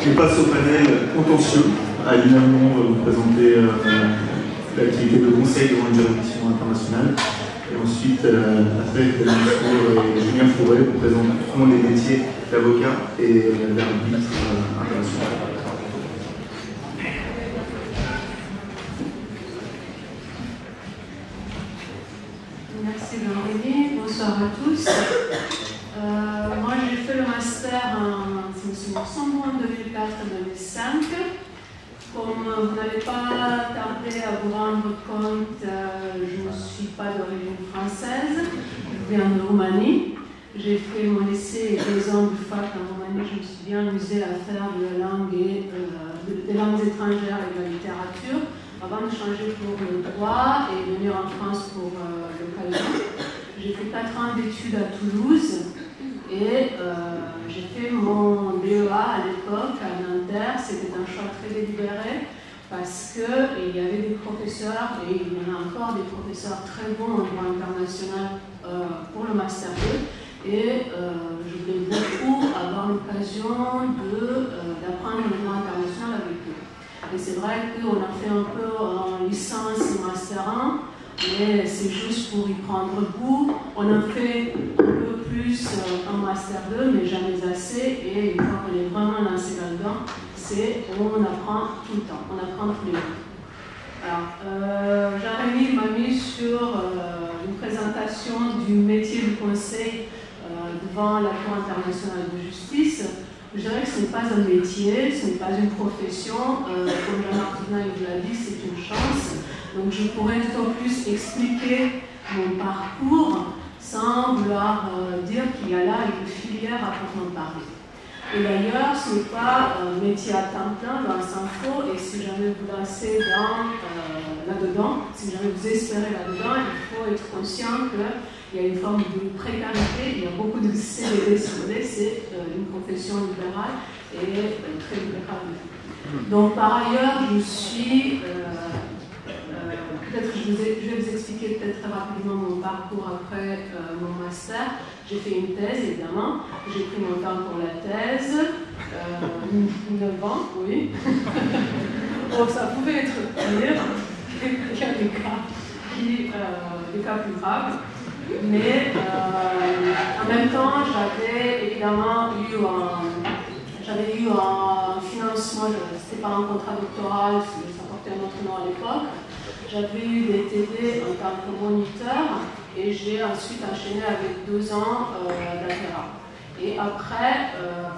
On passe au panel contentieux. Alina Mont va vous présenter l'activité de conseil devant une juridiction internationale. Et ensuite, après Mansour et Julien Fouret vous présenteront les métiers d'avocat et d'arbitre international. Merci Jean-Rémy, bonsoir à tous. Moi j'ai fait le master en 2004-2005. Comme vous n'avez pas tardé à vous rendre compte, je ne suis pas d'origine française, je viens de Roumanie. J'ai fait mon lycée et 2 ans de fac en Roumanie, je me suis bien amusée à faire de la langue des langues étrangères et de la littérature, avant de changer pour le droit et venir en France pour l'occasion. J'ai fait 4 ans d'études à Toulouse et j'ai fait mon DEA à l'époque à Nanterre. C'était un choix très délibéré parce qu'il y avait des professeurs, et il y en a encore des professeurs très bons en droit international pour le Master 2. Et je voulais beaucoup avoir l'occasion d'apprendre le droit international avec eux. Et c'est vrai qu'on a fait un peu en licence et Master 1, mais c'est juste pour y prendre goût. On a fait un peu plus en Master 2, mais jamais assez. Et une fois qu'on est vraiment lancé là-dedans, on apprend tout le temps, on apprend tous les jours. Alors, Jean-Rémy m'a mis sur une présentation du métier du conseil devant la Cour internationale de justice. Je dirais que ce n'est pas un métier, ce n'est pas une profession. Comme Jean-Marc Tournaille vous l'a dit, c'est une chance. Donc je pourrais tout au plus expliquer mon parcours sans vouloir dire qu'il y a là une filière à proprement parler. Et d'ailleurs, ce n'est pas un métier à temps plein dans le sens faux, et si jamais vous lancez là-dedans, si jamais vous espérez là-dedans, il faut être conscient qu'il y a une forme de précarité, il y a beaucoup de CDD sur D, c'est une profession libérale et très libérale. Donc par ailleurs, je suis... peut-être je vais vous expliquer peut-être très rapidement mon parcours après mon master. J'ai fait une thèse, évidemment. J'ai pris mon temps pour la thèse. 9 ans, oui. Bon, ça pouvait être pire. Il y a des cas plus graves. Mais en même temps, j'avais évidemment eu un financement, c'était pas un contrat doctoral, ça portait un autre nom à l'époque. J'avais eu des TD en tant que moniteur et j'ai ensuite enchaîné avec 2 ans d'altéra. Et après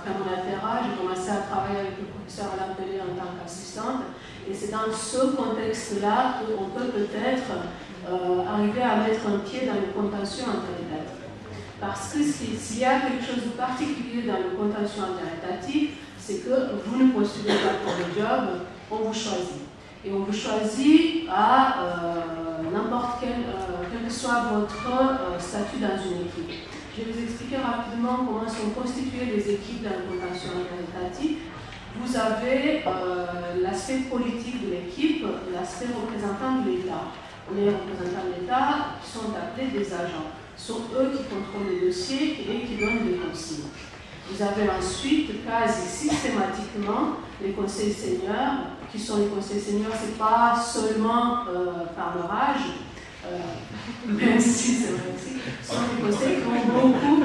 mon altéra, j'ai commencé à travailler avec le professeur Alain Pelé en tant qu'assistante. Et c'est dans ce contexte-là qu'on peut peut-être arriver à mettre un pied dans le contentieux interétatif. Parce que s'il y a quelque chose de particulier dans le contentieux interétatif, c'est que vous ne postulez pas pour le job, on vous choisit. Et on vous choisit à n'importe quel que soit votre statut dans une équipe. Je vais vous expliquer rapidement comment sont constituées les équipes dans le contentieux interétatif. Vous avez l'aspect politique de l'équipe, l'aspect représentant de l'État. Les représentants de l'État qui sont appelés des agents. Ce sont eux qui contrôlent les dossiers et qui donnent les consignes. Vous avez ensuite, quasi systématiquement, les conseils seniors. Qui sont les conseils seniors? Ce n'est pas seulement par leur âge, même si c'est vrai aussi, ce sont des conseils qui ont beaucoup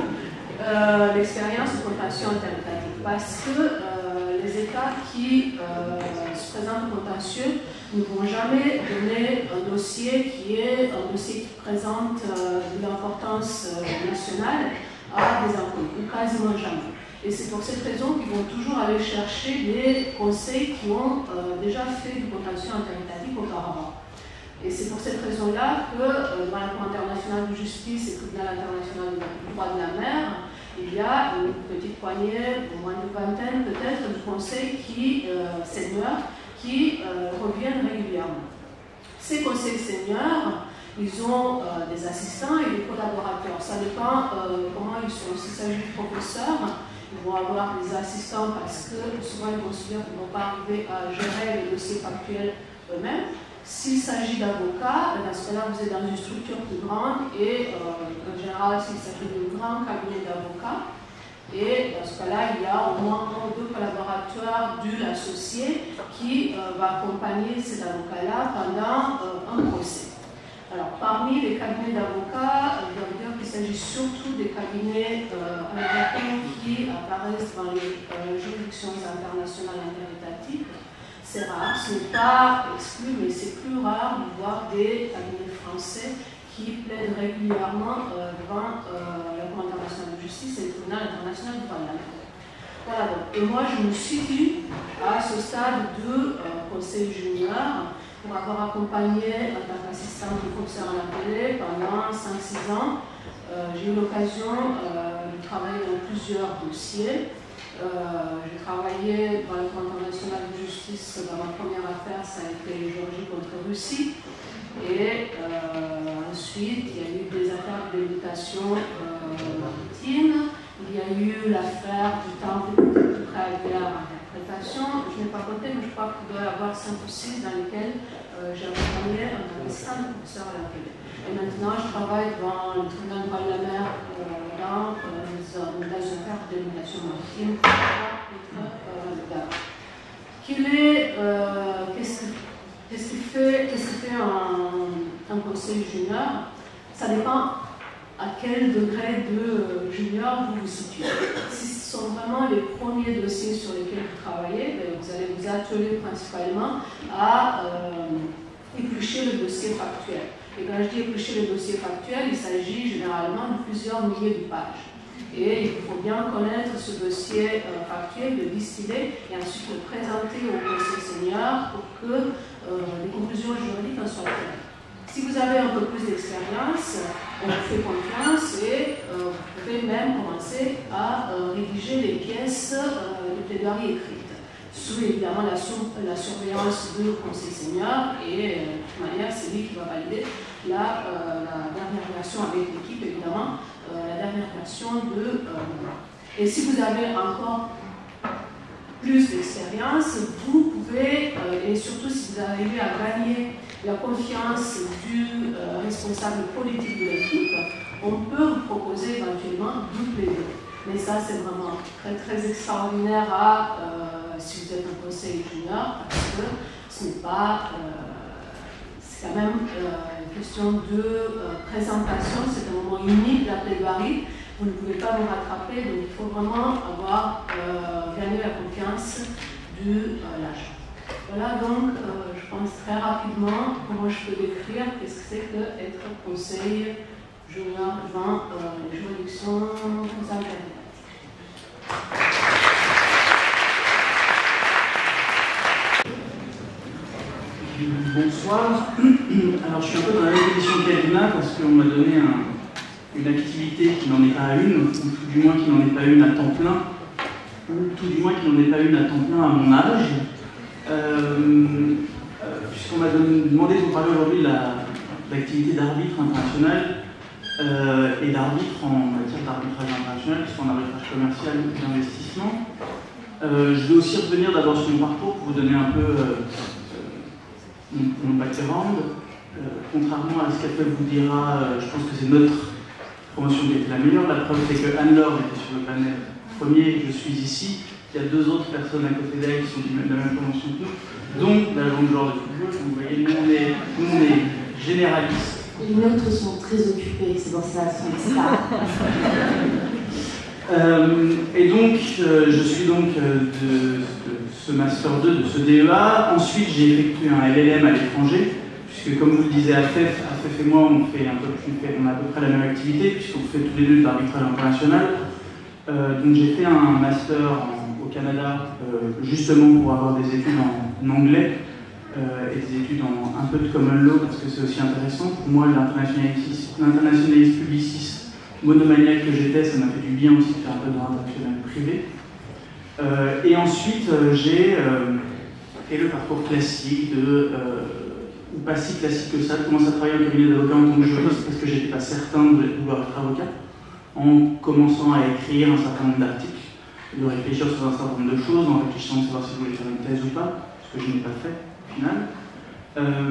d'expérience de contentieux interétatif. Parce que les États qui se présentent au contentieux ne vont jamais donner un dossier qui présente de l'importance nationale à des inconnus, ou quasiment jamais. Et c'est pour cette raison qu'ils vont toujours aller chercher des conseils qui ont déjà fait du contentieux interétatif auparavant. Et c'est pour cette raison-là que dans la Cour internationale de justice et le Tribunal international du droit de la mer, il y a une petite poignée, au moins une vingtaine peut-être, de conseils seniors qui reviennent régulièrement. Ces conseils seniors, ils ont des assistants et des collaborateurs. Ça dépend comment ils sont. S'il s'agit de professeurs, ils vont avoir des assistants parce que souvent ils vont se dire qu'ils ne vont pas arriver à gérer les dossiers factuels eux-mêmes. S'il s'agit d'avocats, dans ce cas-là, vous êtes dans une structure plus grande et en général, s'il s'agit d'un grand cabinet d'avocats, Et dans ce cas-là, il y a au moins 1 ou 2 collaborateurs de l'associé qui va accompagner ces avocats-là pendant un procès. Alors, parmi les cabinets d'avocats, je dois dire qu'il s'agit surtout des cabinets américains qui apparaissent dans les juridictions internationales interétatiques. C'est rare, ce n'est pas exclu, mais c'est plus rare de voir des cabinets français qui plaident régulièrement devant la Cour internationale de justice et le tribunal international du droit de l'homme. Voilà, donc. Et moi, je me situe à ce stade de conseil junior pour avoir accompagné en tant qu'assistante du professeur à la télé pendant 5-6 ans. J'ai eu l'occasion de travailler dans plusieurs dossiers. J'ai travaillé dans la Cour internationale de justice. Dans ma première affaire, ça a été Géorgie contre Russie. Et ensuite, il y a eu des affaires de délitation maritime. Il y a eu l'affaire du temple de pré-guerre interprétation. Je n'ai pas compté, mais je crois qu'il doit y avoir 5 ou 6 dans lesquels j'ai accompagné un assistant de professeur à la télé. Et maintenant, je travaille dans le tribunal de droit de la mer dans une affaire de délitation maritime. Qu'est-ce qui fait un conseil junior? Ça dépend à quel degré de junior vous vous situez. Si ce sont vraiment les premiers dossiers sur lesquels vous travaillez, vous allez vous atteler principalement à éplucher le dossier factuel. Et quand je dis éplucher le dossier factuel, il s'agit généralement de plusieurs milliers de pages. Et il faut bien connaître ce dossier factuel, le distiller et ensuite le présenter au conseil senior pour que les conclusions juridiques en soient claires. Si vous avez un peu plus d'expérience, on vous fait confiance et vous pouvez même commencer à rédiger les pièces de plaidoirie écrites, sous évidemment la surveillance du conseil senior et de toute manière c'est lui qui va valider la dernière version avec l'équipe évidemment, la dernière version de... et si vous avez encore plus d'expérience, vous pouvez, et surtout si vous arrivez à gagner la confiance du responsable politique de l'équipe, on peut vous proposer éventuellement du plaider. Mais ça, c'est vraiment très, très extraordinaire si vous êtes un conseil junior, parce que ce n'est pas... c'est quand même une question de présentation, c'est un moment unique de la plaidoirie. Vous ne pouvez pas vous rattraper, donc il faut vraiment avoir gagné la confiance de l'agent. Voilà donc, je pense très rapidement comment je peux décrire qu'est-ce que c'est qu'être conseil junior devant les juridictions interprétatives. Bonsoir. Alors je suis un peu dans la même position qu'Alina parce qu'on m'a donné une activité qui n'en est pas une, ou tout du moins qui n'en est pas une à temps plein, ou tout du moins qui n'en est pas une à temps plein à mon âge. Puisqu'on m'a demandé de vous parler aujourd'hui de l'activité d'arbitre international et d'arbitre en matière d'arbitrage international, que ce soit en arbitrage commercial ou d'investissement. Je vais aussi revenir d'abord sur mon parcours pour vous donner un peu mon background. Contrairement à ce qu'Apple vous dira, je pense que c'est notre promotion qui a été la meilleure. La preuve, c'est que Anne-Laure était sur le panel premier, je suis ici. Il y a 2 autres personnes à côté d'elle qui sont de la même promotion que nous, donc l'agent de joueur de football. Vous voyez, nous on est généralistes. Les nôtres sont très occupés, c'est pour ça qu'ils sont stars. Et donc, je suis donc de ce Master 2, de ce DEA. Ensuite, j'ai effectué un LLM à l'étranger, puisque comme vous le disiez, AFEF et moi, on a à peu près la même activité, puisqu'on fait tous les deux de l'arbitrage international. Donc j'ai fait un Master au Canada, justement pour avoir des études en anglais, et des études en un peu de common law, parce que c'est aussi intéressant. Pour moi, l'internationaliste publiciste monomaniaque que j'étais, ça m'a fait du bien aussi de faire un peu de droit international privé. Et ensuite, j'ai fait le parcours classique ou pas si classique que ça, de commencer à travailler en cabinet d'avocat en tant que juriste, parce que j'étais pas certain de vouloir être avocat, en commençant à écrire un certain nombre d'articles, de réfléchir sur un certain nombre de choses, en réfléchissant à savoir si je voulais faire une thèse ou pas, ce que je n'ai pas fait au final.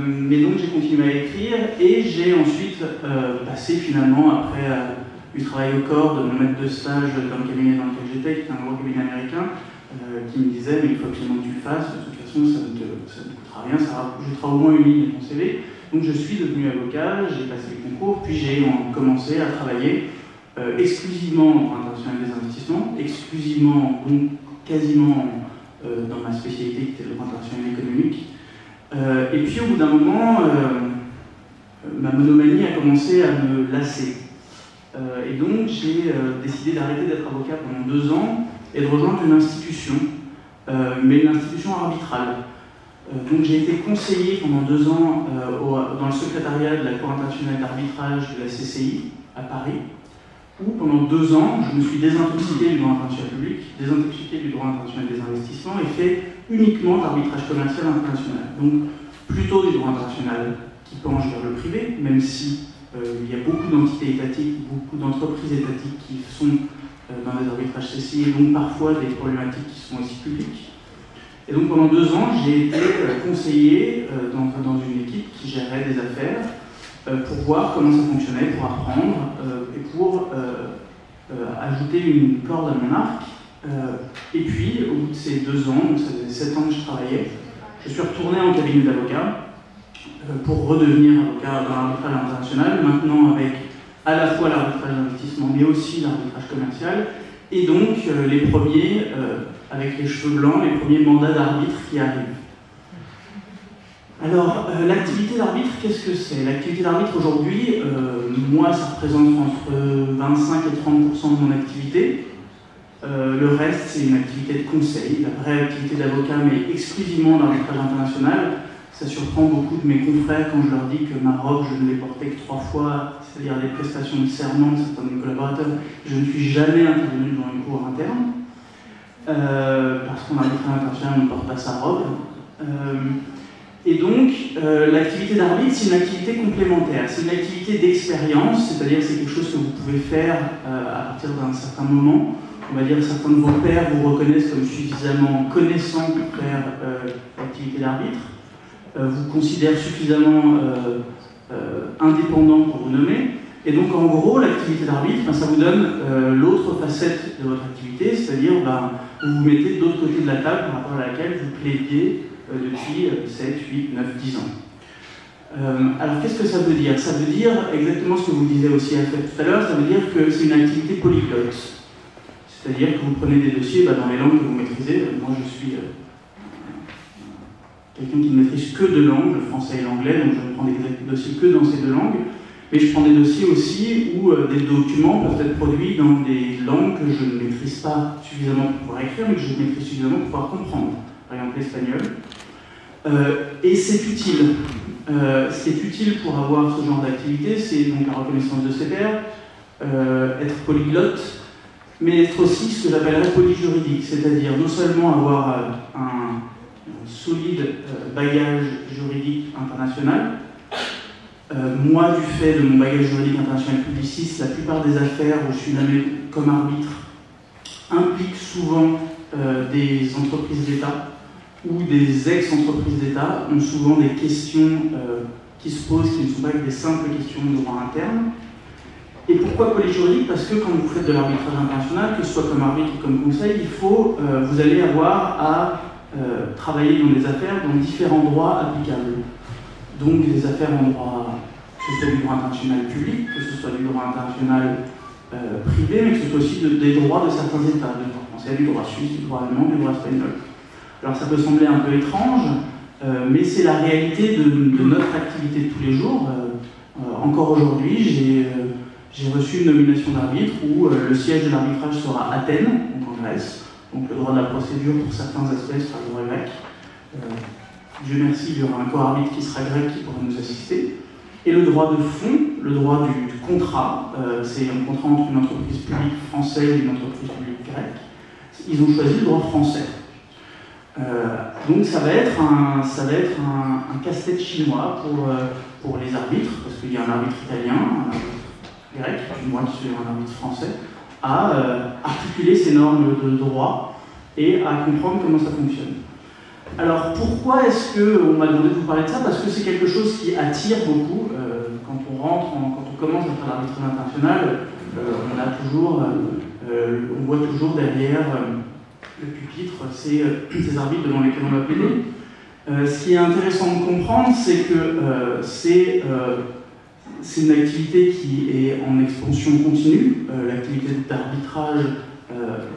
Mais donc j'ai continué à écrire et j'ai ensuite passé finalement, après du travail au corps, de mon maître de stage dans le cabinet dans lequel j'étais, qui était un gros cabinet américain, qui me disait mais il faut absolument que tu le fasses, de toute façon ça ne te coûtera rien, ça rajoutera au moins une ligne de ton CV. Donc je suis devenu avocat, j'ai passé le concours, puis j'ai commencé à travailler exclusivement en droit international des investissements, exclusivement, donc quasiment dans ma spécialité qui était le droit international économique. Et puis au bout d'un moment, ma monomanie a commencé à me lasser. Et donc j'ai décidé d'arrêter d'être avocat pendant 2 ans et de rejoindre une institution, mais une institution arbitrale. Donc j'ai été conseiller pendant 2 ans dans le secrétariat de la Cour internationale d'arbitrage de la CCI à Paris, où pendant 2 ans je me suis désintoxiqué du droit international public, désintoxiqué du droit international des investissements et fait uniquement d'arbitrage commercial international. Donc plutôt du droit international qui penche vers le privé, même si il y a beaucoup d'entités étatiques, beaucoup d'entreprises étatiques qui sont dans les arbitrages CCI et donc parfois des problématiques qui sont aussi publiques. Et donc pendant 2 ans, j'ai été conseiller dans une équipe qui gérait des affaires pour voir comment ça fonctionnait, pour apprendre et pour ajouter une corde à mon arc. Et puis, au bout de ces 2 ans, donc ça faisait 7 ans que je travaillais, je suis retourné en cabinet d'avocat pour redevenir avocat dans l'arbitrage international, maintenant avec à la fois l'arbitrage d'investissement, mais aussi l'arbitrage commercial, et donc les premiers, avec les cheveux blancs, les premiers mandats d'arbitre qui arrivent. Alors, l'activité d'arbitre, qu'est-ce que c'est? L'activité d'arbitre aujourd'hui, moi, ça représente entre 25 et 30% de mon activité. Le reste, c'est une activité de conseil, la vraie activité d'avocat, mais exclusivement d'arbitrage international. Ça surprend beaucoup de mes confrères quand je leur dis que ma robe, je ne l'ai portée que 3 fois, c'est-à-dire des prestations de serment de certains de mes collaborateurs. Je ne suis jamais intervenu dans une cour interne, parce qu'en arbitrage international, on ne porte pas sa robe. Et donc, l'activité d'arbitre, c'est une activité complémentaire. C'est une activité d'expérience, c'est-à-dire que c'est quelque chose que vous pouvez faire à partir d'un certain moment. On va dire que certains de vos pairs vous reconnaissent comme suffisamment connaissants pour faire l'activité d'arbitre. Vous considèrent suffisamment indépendant pour vous nommer. Et donc, en gros, l'activité d'arbitre, ça vous donne l'autre facette de votre activité, c'est-à-dire vous vous mettez de l'autre côté de la table par rapport à laquelle vous plaidiez depuis 7, 8, 9, 10 ans. Alors, qu'est-ce que ça veut dire? Ça veut dire exactement ce que vous disiez aussi tout à l'heure, ça veut dire que c'est une activité polyglotte. C'est-à-dire que vous prenez des dossiers dans les langues que vous maîtrisez. Moi, je suis quelqu'un qui ne maîtrise que 2 langues, le français et l'anglais, donc je ne prends des dossiers que dans ces 2 langues. Mais je prends des dossiers aussi où des documents peuvent être produits dans des langues que je ne maîtrise pas suffisamment pour pouvoir écrire, mais que je maîtrise suffisamment pour pouvoir comprendre. Par exemple, l'espagnol. Et c'est utile. Ce qui est utile pour avoir ce genre d'activité, c'est donc la reconnaissance de ses pairs, être polyglotte, mais être aussi ce que j'appellerais polyjuridique, c'est-à-dire non seulement avoir un solide bagage juridique international. Moi, du fait de mon bagage juridique international publiciste, la plupart des affaires où je suis nommé comme arbitre impliquent souvent des entreprises d'État ou des ex-entreprises d'État, ont souvent des questions qui se posent, qui ne sont pas que des simples questions de droit interne. Et pourquoi polyjuridique? Parce que quand vous faites de l'arbitrage international, que ce soit comme arbitre ou comme conseil, vous allez avoir à travailler dans des affaires dans différents droits applicables. Donc des affaires en droit, que ce soit du droit international public, que ce soit du droit international privé, mais que ce soit aussi des droits de certains États, du droit français, du droit suisse, du droit allemand, du droit espagnol. Alors ça peut sembler un peu étrange, mais c'est la réalité de notre activité de tous les jours. Encore aujourd'hui, j'ai reçu une nomination d'arbitre où le siège de l'arbitrage sera à Athènes, donc en Grèce. Donc le droit de la procédure pour certains aspects sera le droit grec. Dieu merci, il y aura un co-arbitre qui sera grec qui pourra nous assister. Et le droit de fond, le droit du contrat, c'est un contrat entre une entreprise publique française et une entreprise publique grecque. Ils ont choisi le droit français. Donc ça va être un casse-tête chinois pour les arbitres, parce qu'il y a un arbitre italien, un arbitre grec, puis moi qui suis un arbitre français, à articuler ces normes de droit et à comprendre comment ça fonctionne. Alors pourquoi est-ce qu'on m'a demandé de vous parler de ça? Parce que c'est quelque chose qui attire beaucoup. Quand on commence à faire l'arbitrage international, on a toujours on voit toujours derrière le pupitre ces arbitres devant lesquels on va plaider. Ce qui est intéressant de comprendre, c'est que c'est une activité qui est en expansion continue, l'activité d'arbitrage,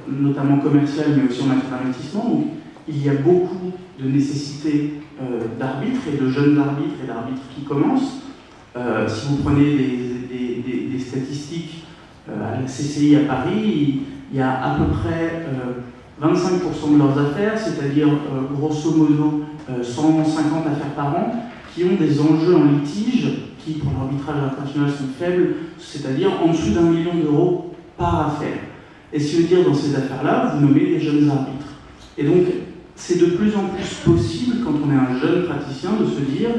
notamment commerciale, mais aussi en matière d'investissement. Donc, il y a beaucoup de nécessité d'arbitres et de jeunes arbitres et d'arbitres qui commencent. Si vous prenez des statistiques à la CCI à Paris, il y a à peu près 25% de leurs affaires, c'est-à-dire grosso modo 150 affaires par an, qui ont des enjeux en litige qui, pour l'arbitrage international, sont faibles, c'est-à-dire en dessous d'1 million d'euros par affaire. Et ce qui veut dire, dans ces affaires-là, vous nommez des jeunes arbitres. Et donc, c'est de plus en plus possible, quand on est un jeune praticien, de se dire,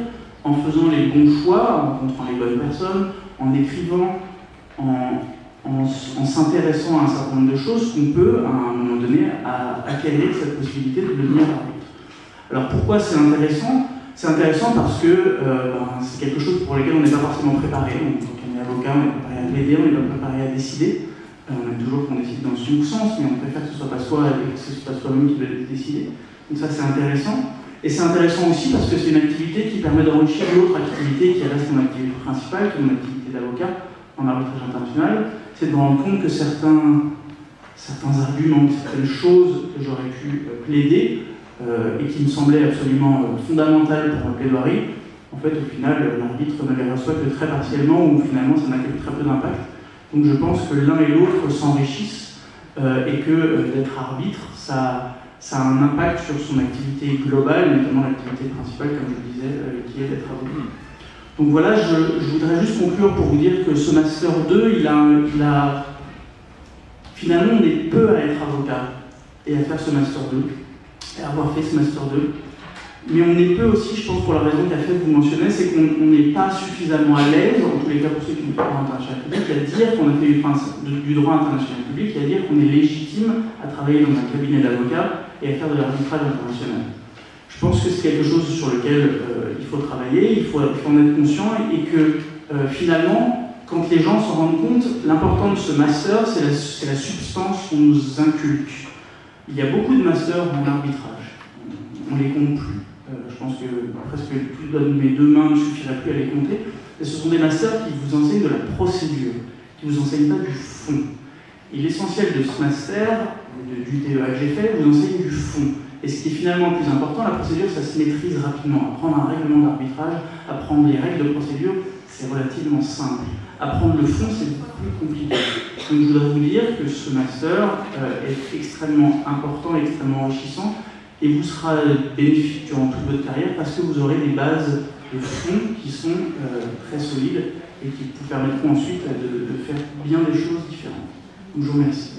en faisant les bons choix, en rencontrant les bonnes personnes, en écrivant, en s'intéressant à un certain nombre de choses, qu'on peut, à un moment donné, acquérir cette possibilité de devenir arbitre. Alors pourquoi c'est intéressant ? C'est intéressant parce que c'est quelque chose pour lequel on n'est pas forcément préparé. Donc, quand on est avocat, on est préparé à plaider, on n'est pas préparé à décider. On aime toujours qu'on décide dans son sens, mais on préfère que ce soit pas soi et que ce soit soi-même qui doit décider. Donc ça, c'est intéressant. Et c'est intéressant aussi parce que c'est une activité qui permet d'enrichir l'autre activité qui reste mon activité principale, qui est mon activité d'avocat en arbitrage international. C'est de me rendre compte que certains arguments, certaines choses que j'aurais pu plaider et qui me semblaient absolument fondamentales pour ma plaidoirie, en fait, au final, l'arbitre ne les reçoit que très partiellement ou finalement ça n'a que très peu d'impact. Donc je pense que l'un et l'autre s'enrichissent et que d'être arbitre, ça a un impact sur son activité globale, notamment l'activité principale, comme je le disais, qui est d'être avocat. Donc voilà, je voudrais juste conclure pour vous dire que ce Master 2, finalement, on est peu à être avocat et à faire ce Master 2, et à avoir fait ce Master 2. Mais on est peu aussi, je pense, pour la raison qu'a fait vous mentionnez, c'est qu'on n'est pas suffisamment à l'aise, en tous les cas pour ceux qui ont fait le droit international public, à dire qu'on a fait du droit international public, et à dire qu'on est légitime à travailler dans un cabinet d'avocats et à faire de l'arbitrage international. Je pense que c'est quelque chose sur lequel il faut travailler, il faut en être conscient, et que finalement, quand les gens s'en rendent compte, l'important de ce master, c'est la substance qu'on nous inculque. Il y a beaucoup de masters en arbitrage, on ne les compte plus. Je pense que presque plus de mes deux mains ne suffiraient plus à les compter. Et ce sont des masters qui vous enseignent de la procédure, qui ne vous enseignent pas du fond. Et l'essentiel de ce master, du TEA que j'ai fait, vous enseigne du fond. Et ce qui est finalement le plus important, la procédure, ça se maîtrise rapidement. Apprendre un règlement d'arbitrage, apprendre les règles de procédure, c'est relativement simple. Apprendre le fond, c'est beaucoup plus compliqué. Donc je voudrais vous dire que ce master est extrêmement important, extrêmement enrichissant, et vous sera bénéfique durant toute votre carrière parce que vous aurez des bases de fond qui sont très solides et qui vous permettront ensuite de faire bien des choses différentes. Donc je vous remercie.